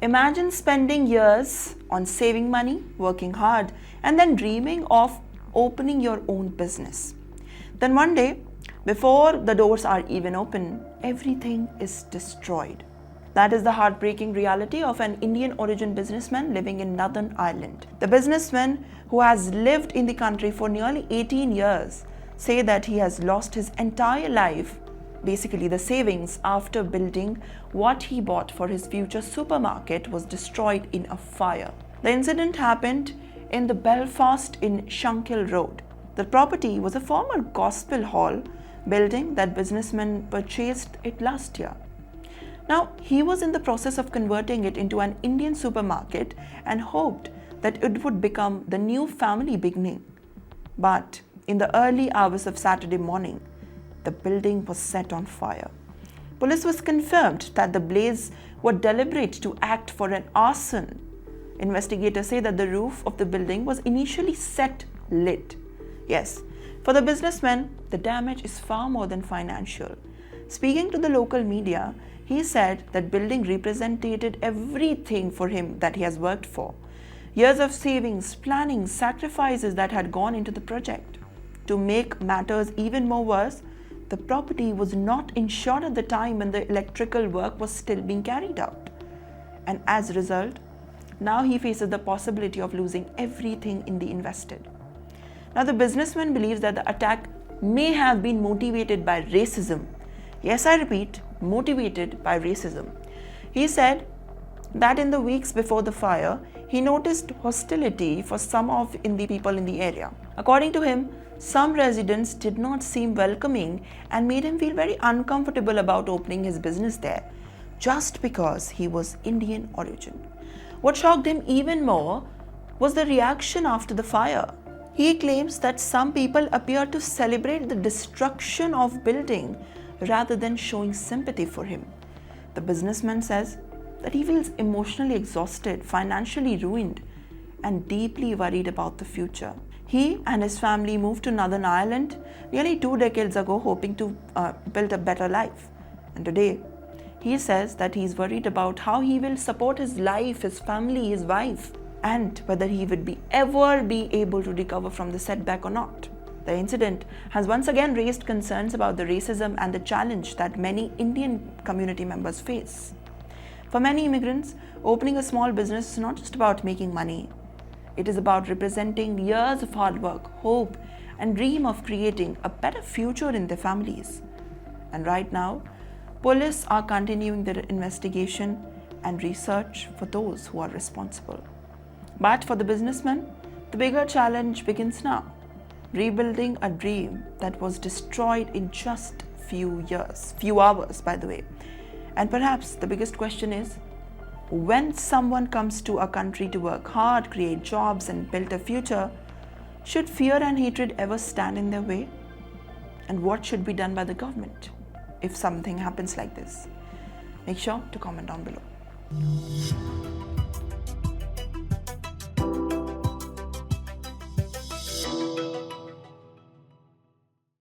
Imagine spending years on saving money, working hard, and then dreaming of opening your own business. Then one day, before the doors are even open, everything is destroyed. That is the heartbreaking reality of an Indian origin businessman living in Northern Ireland. The businessman, who has lived in the country for nearly 18 years, say that he has lost his entire life, basically the savings after building what he bought for his future supermarket was destroyed in a fire. The incident happened in the Belfast in Shankill Road. The property was a former gospel hall building that businessman purchased it last year. Now, he was in the process of converting it into an Indian supermarket and hoped that it would become the new family beginning. But in the early hours of Saturday morning, the building was set on fire. Police was confirmed that the blaze were deliberate to act for an arson. Investigators say that the roof of the building was initially set lit. Yes, for the businessman, the damage is far more than financial. Speaking to the local media, he said that building represented everything for him that he has worked for. Years of savings, planning, sacrifices that had gone into the project. To make matters even more worse, the property was not insured at the time when the electrical work was still being carried out. And as a result, now he faces the possibility of losing everything in the invested. Now the businessman believes that the attack may have been motivated by racism. Yes, I repeat, motivated by racism. He said that in the weeks before the fire, he noticed hostility for some of the people in the area. According to him, some residents did not seem welcoming and made him feel very uncomfortable about opening his business there, just because he was Indian origin. What shocked him even more was the reaction after the fire. He claims that some people appear to celebrate the destruction of building rather than showing sympathy for him. The businessman says that he feels emotionally exhausted, financially ruined, and deeply worried about the future. He and his family moved to Northern Ireland nearly 2 decades ago, hoping to build a better life. And today, he says that he's worried about how he will support his life, his family, his wife, and whether he would ever be able to recover from the setback or not. The incident has once again raised concerns about the racism and the challenge that many Indian community members face. For many immigrants, opening a small business is not just about making money. It is about representing years of hard work, hope, and dream of creating a better future in their families. And right now, police are continuing their investigation and research for those who are responsible. But for the businessman, the bigger challenge begins now. Rebuilding a dream that was destroyed in just few hours, by the way. And perhaps the biggest question is, when someone comes to a country to work hard, create jobs, and build a future, should fear and hatred ever stand in their way? And what should be done by the government if something happens like this? Make sure to comment down below.